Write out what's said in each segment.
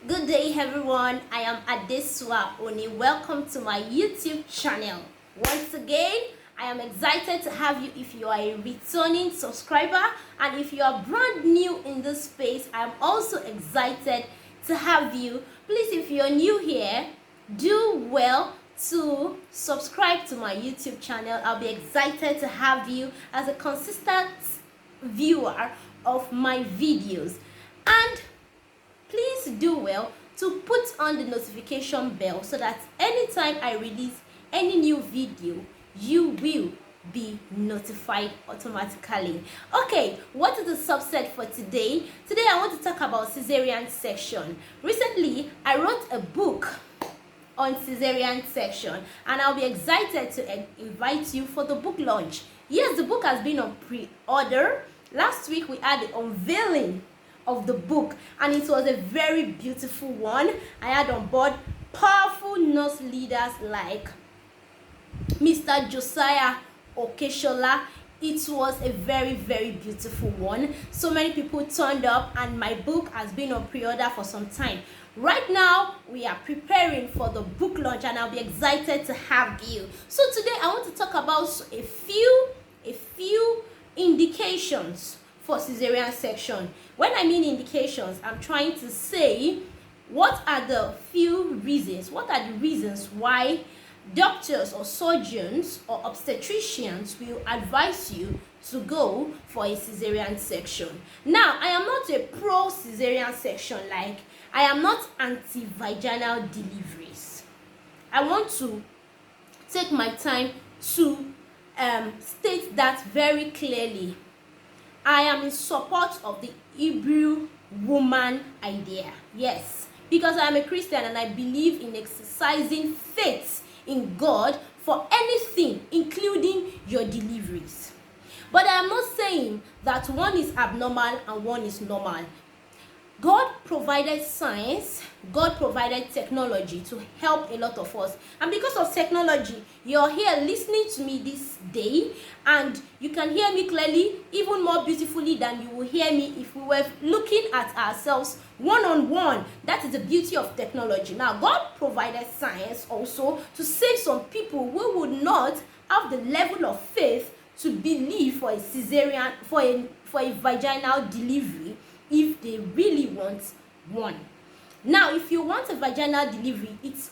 Good day everyone, I am Adesua Oni. Welcome to my YouTube channel. Once again, I am excited to have you if you are a returning subscriber, and if you are brand new in this space, I am also excited to have you. Please, if you're new here, do well to subscribe to my YouTube channel. I'll be excited to have you as a consistent viewer of my videos, and please do well to put on the notification bell so that anytime I release any new video, you will be notified automatically. Okay, what is the subset for today? Today I want to talk about Caesarean Section. Recently, I wrote a book on Caesarean Section, and I'll be excited to invite you for the book launch. Yes, the book has been on pre-order. Last week we had the unveiling of the book, and it was a very beautiful one. I had on board powerful nurse leaders like Mr. Josiah Okeshola. It was a very beautiful one. So many people turned up, and my book has been on pre-order for some time. Right now we are preparing for the book launch, and I'll be excited to have you. So today I want to talk about a few indications for Caesarean section. When I mean indications, I'm trying to say what are the reasons why doctors or surgeons or obstetricians will advise you to go for a Caesarean section. Now, I am not a pro Caesarean section, like I am not anti-vaginal deliveries. I want to take my time to state that very clearly. I am in support of the Hebrew woman idea. Yes, because I am a Christian and I believe in exercising faith in God for anything, including your deliveries. But I am not saying that one is abnormal and one is normal. God provided science, God provided technology to help a lot of us. And because of technology, you're here listening to me this day, and you can hear me clearly, even more beautifully than you will hear me if we were looking at ourselves one-on-one. That is the beauty of technology. Now, God provided science also to save some people who would not have the level of faith to believe for a cesarean, for a vaginal delivery, if they really want one. Now, if you want a vaginal delivery, it's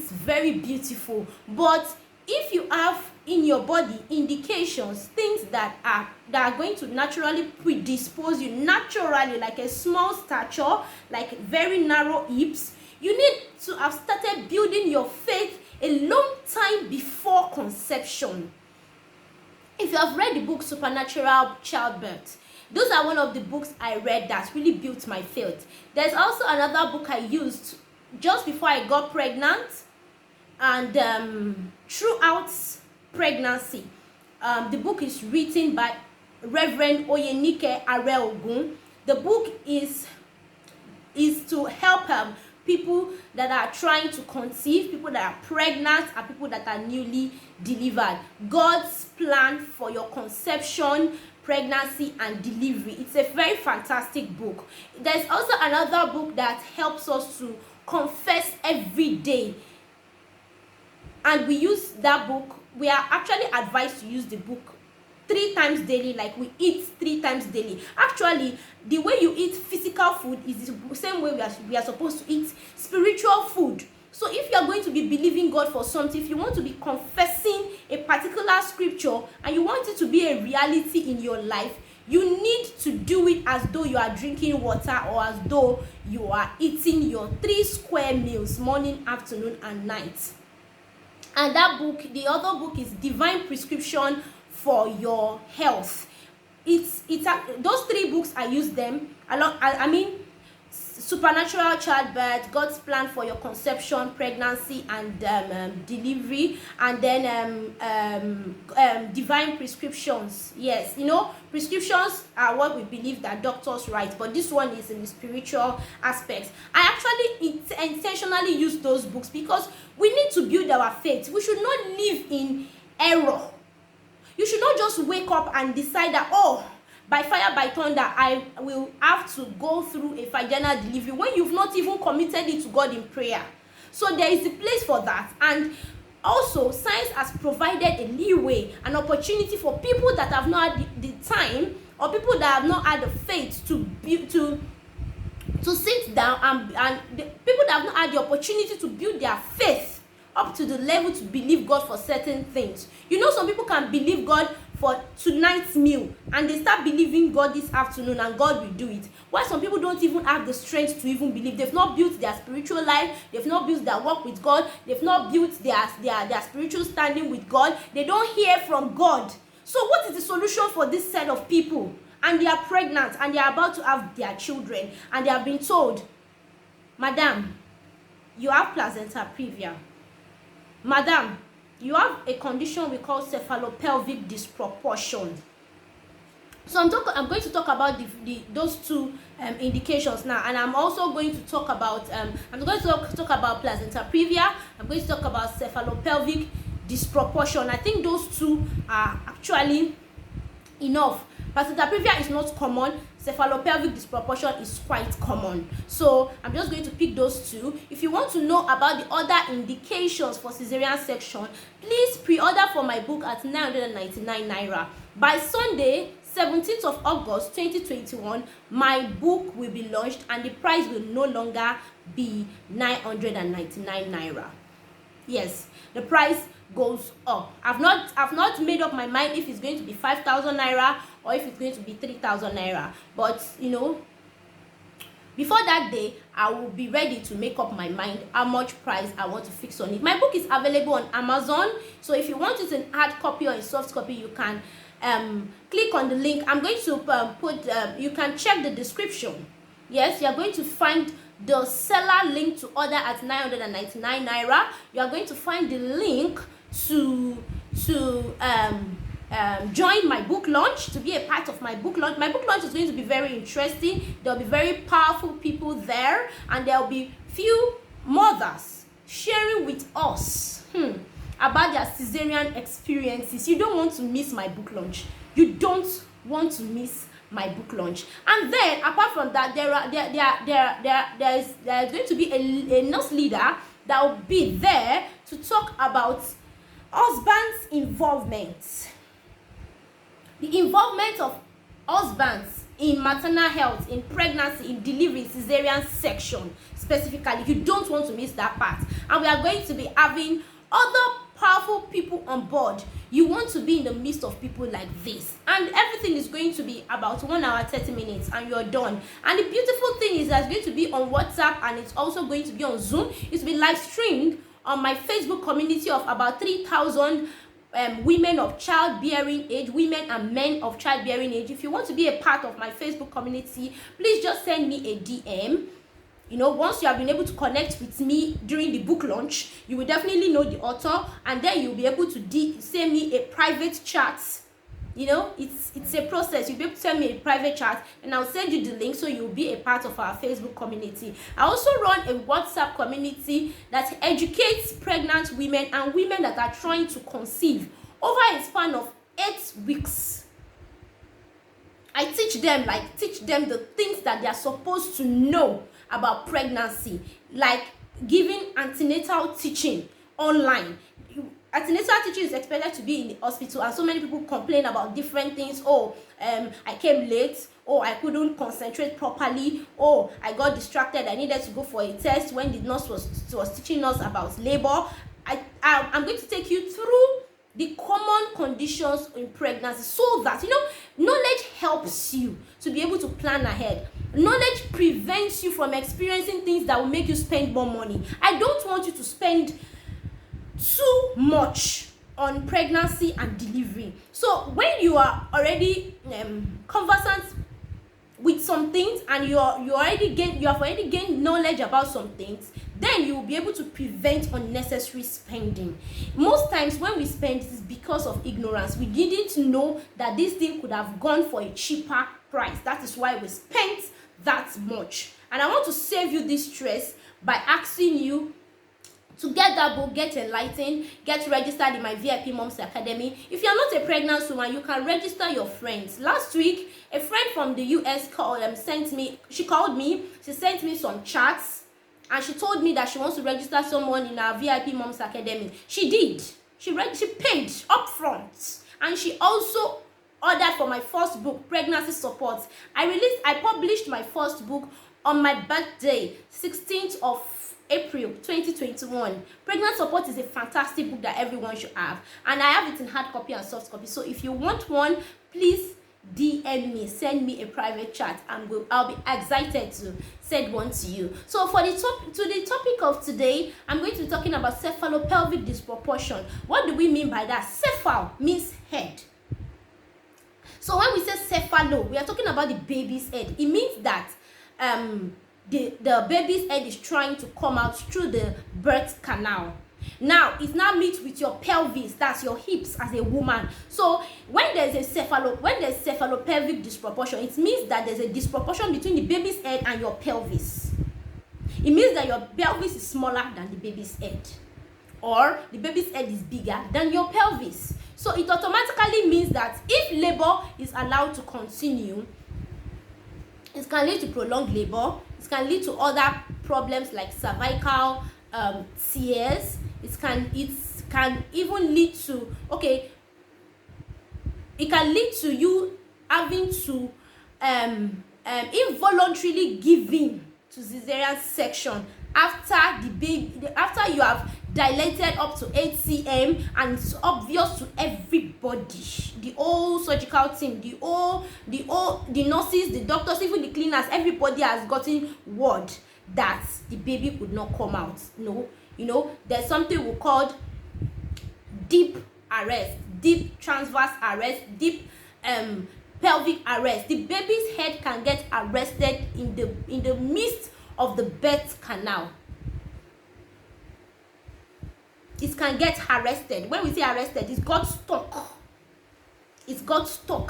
very beautiful. But if you have in your body indications, things that are going to naturally predispose you naturally, like a small stature, like very narrow hips, you need to have started building your faith a long time before conception. If you have read the book Supernatural Childbirth, those are one of the books I read that really built my faith. There's also another book I used just before I got pregnant and throughout pregnancy. The book is written by Reverend Oyenike Areogun. The book is to help people that are trying to conceive, people that are pregnant, and people that are newly delivered. God's plan for your conception, pregnancy, and delivery. It's a very fantastic book. There's also another book that helps us to confess every day, and we use that book. We are actually advised to use the book 3 times daily, like we eat 3 times daily. Actually, the way you eat physical food is the same way we are supposed to eat spiritual food. So if you are going to be believing God for something, if you want to be confessing a particular scripture and you want it to be a reality in your life, you need to do it as though you are drinking water, or as though you are eating your 3 square meals, morning, afternoon, and night. And that book, the other book, is Divine Prescription for Your Health. It's those 3 books, I use them along. I mean, Supernatural Childbirth, God's Plan for Your Conception, Pregnancy, and Delivery, and then Divine Prescriptions. Yes, you know, prescriptions are what we believe that doctors write, but this one is in the spiritual aspects. I actually intentionally use those books because we need to build our faith. We should not live in error. You should not just wake up and decide that, oh, by fire, by thunder, I will have to go through a vaginal delivery when you've not even committed it to God in prayer. So there is a place for that. And also, science has provided a leeway, an opportunity for people that have not had the time, or people that have not had the faith to sit down and the people that have not had the opportunity to build their faith up to the level to believe God for certain things. You know, some people can believe God for tonight's meal and they start believing God this afternoon and God will do it. While some people don't even have the strength to even believe. They've not built their spiritual life, they've not built their walk with God, they've not built their spiritual standing with God. They don't hear from God. So what is the solution for this set of people? And they are pregnant and they are about to have their children and they have been told, Madam, you have placenta previa. Madam, you have a condition we call cephalopelvic disproportion. So I'm going to talk about those two indications now, and I'm also going to talk about I'm going to talk about placenta previa. I'm going to talk about cephalopelvic disproportion. I think those two are actually enough. Placenta previa is not common. Cephalopelvic disproportion is quite common. So I'm just going to pick those two. If you want to know about the other indications for Caesarean section, please pre-order for my book at 999 naira. By Sunday, 17th of August 2021, my book will be launched and the price will no longer be 999 naira. Yes, the price goes up. I've not made up my mind if it's going to be 5,000 naira or if it's going to be 3,000 naira. But you know, before that day, I will be ready to make up my mind how much price I want to fix on it. My book is available on Amazon, so if you want it in hard copy or in soft copy, you can click on the link. I'm going to you can check the description. Yes, you are going to find the seller link to order at 999 naira. You are going to find the link to join my book launch, to be a part of my book launch. My book launch is going to be very interesting. There will be very powerful people there, and there will be few mothers sharing with us about their cesarean experiences. You don't want to miss my book launch. You don't want to miss my book launch. And then apart from that, there is going to be a nurse leader that will be there to talk about husband's involvement. The involvement of husbands in maternal health, in pregnancy, in delivery, Caesarean section specifically. You don't want to miss that part. And we are going to be having other powerful people on board. You want to be in the midst of people like this, and everything is going to be about 1 hour 30 minutes and you're done. And the beautiful thing is that it's going to be on WhatsApp and it's also going to be on Zoom. It's will be live streamed on my Facebook community of about 3,000 women of childbearing age, women and men of childbearing age. If you want to be a part of my Facebook community, please just send me a DM. You know, once you have been able to connect with me during the book launch, you will definitely know the author, and then you'll be able to send me a private chat. You know, it's a process. You'll be able to send me a private chat, and I'll send you the link so you'll be a part of our Facebook community. I also run a WhatsApp community that educates pregnant women and women that are trying to conceive over a span of 8 weeks. I teach them the things that they are supposed to know about pregnancy, like giving antenatal teaching online. Antenatal teaching is expected to be in the hospital, and so many people complain about different things. I came late, I couldn't concentrate properly, I got distracted, I needed to go for a test when the nurse was teaching us about labor. I'm going to take you through the common conditions in pregnancy so that, you know, knowledge helps you to be able to plan ahead. Knowledge prevents you from experiencing things that will make you spend more money. I don't want you to spend too much on pregnancy and delivery. So when you are already conversant with some things and you have already gained knowledge about some things, then you will be able to prevent unnecessary spending. Most times when we spend, it is because of ignorance. We didn't know that this thing could have gone for a cheaper price. That is why we spent that much. And I want to save you this stress by asking you To get that book, get enlightened, get registered in my VIP Moms Academy. If you're not a pregnant woman, you can register your friends. Last week, a friend from the US called me, she sent me some charts, and she told me that she wants to register someone in our VIP Moms Academy. She did. She paid upfront, and she also ordered for my first book, Pregnancy Support. I published my first book on my birthday, 16th of April 2021. Pregnant Support is a fantastic book that everyone should have, and I have it in hard copy and soft copy. So if you want one, please DM me, send me a private chat, and I'll be excited to send one to you. So for the topic of today, I'm going to be talking about cephalopelvic disproportion. What do we mean by that? Cephal means head. So when we say cephalo, we are talking about the baby's head. It means that the baby's head is trying to come out through the birth canal. Now it now meets with your pelvis, that's your hips as a woman. So when there's cephalopelvic disproportion, it means that there's a disproportion between the baby's head and your pelvis. It means that your pelvis is smaller than the baby's head, or the baby's head is bigger than your pelvis. So it automatically means that if labor is allowed to continue, it can lead to prolonged labor. It can lead to other problems like cervical tears. It can even lead to it can lead to you having to involuntarily giving to cesarean section after you have dilated up to 8 cm, and it's obvious to everybody, the whole surgical team, the nurses, the doctors, even the cleaners, everybody has gotten word that the baby could not come out. There's something we called deep arrest, deep transverse arrest, deep pelvic arrest. The baby's head can get arrested in the midst of the birth canal. It can get arrested. When we say arrested, it got stuck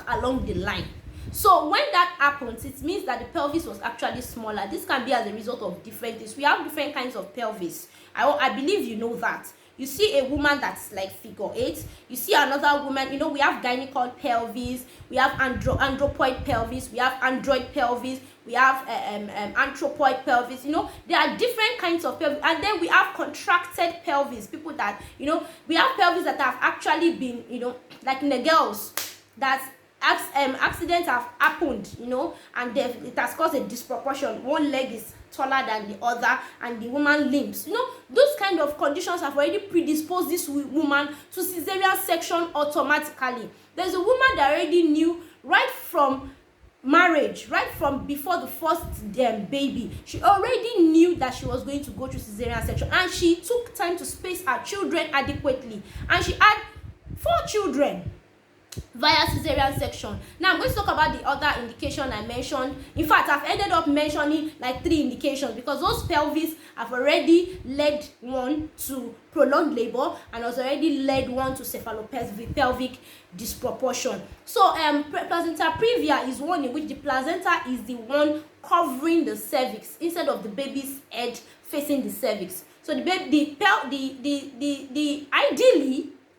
along the line. So when that happens, it means that the pelvis was actually smaller. This can be as a result of different things. We have different kinds of pelvis. I believe you know that. You see a woman that's like figure 8. You see another woman, we have gynecal pelvis, we have andropoid pelvis, we have android pelvis, we have anthropoid pelvis. There are different kinds of pelvis. And then we have contracted pelvis. People that, we have pelvis that have actually been, like in the girls, that accidents have happened, and it has caused a disproportion. One leg is taller than the other, and the woman limps. Those kind of conditions have already predisposed this woman to cesarean section automatically. There's a woman that already knew right from marriage, right from before the first baby, she already knew that she was going to go through cesarean section, and she took time to space her children adequately, and she had 4 children via cesarean section. Now I'm going to talk about the other indication I mentioned. In fact, I've ended up mentioning like 3 indications, because those pelvis have already led one to prolonged labor and has already led one to cephalopelvic disproportion. So placenta previa is one in which the placenta is the one covering the cervix instead of the baby's head facing the cervix. So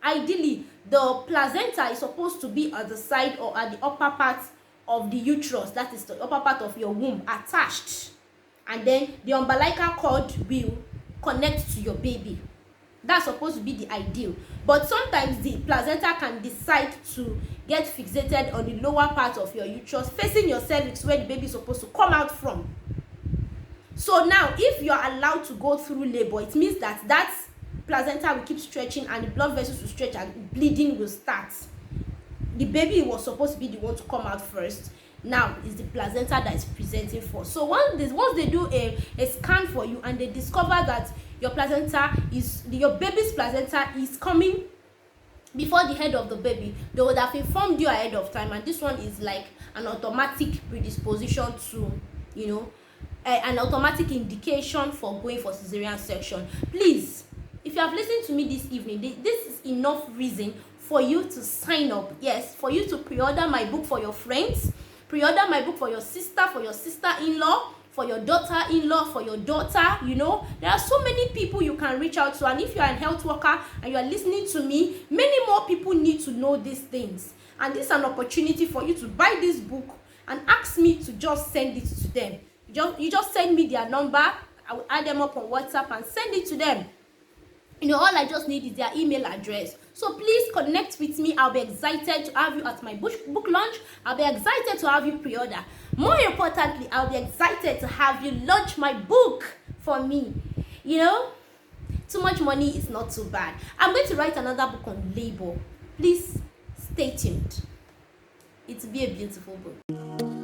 ideally the placenta is supposed to be at the side or at the upper part of the uterus, that is the upper part of your womb, attached, and then the umbilical cord will connect to your baby. That's supposed to be the ideal, but sometimes the placenta can decide to get fixated on the lower part of your uterus facing your cervix, where the baby is supposed to come out from. So now if you are allowed to go through labor, it means that placenta will keep stretching, and the blood vessels will stretch, and bleeding will start. The baby was supposed to be the one to come out first. Now it's the placenta that is presenting first. So once they do a scan for you, and they discover that your baby's placenta is coming before the head of the baby, they would have informed you ahead of time, and this one is like an automatic predisposition to, an automatic indication for going for cesarean section. Please, if you have listened to me this evening, this is enough reason for you to sign up. Yes, for you to pre-order my book for your friends, pre-order my book for your sister-in-law, for your daughter-in-law, for your daughter. You know, there are so many people you can reach out to, and if you are a health worker and you are listening to me, many more people need to know these things. And this is an opportunity for you to buy this book and ask me to just send it to them. You just send me their number. I will add them up on WhatsApp and send it to them. You know, all I just need is their email address. So please connect with me. I'll be excited to have you at my book launch. I'll be excited to have you pre-order. More importantly, I'll be excited to have you launch my book for me. You know, too much money is not too bad. I'm going to write another book on labor. Please stay tuned. It will be a beautiful book.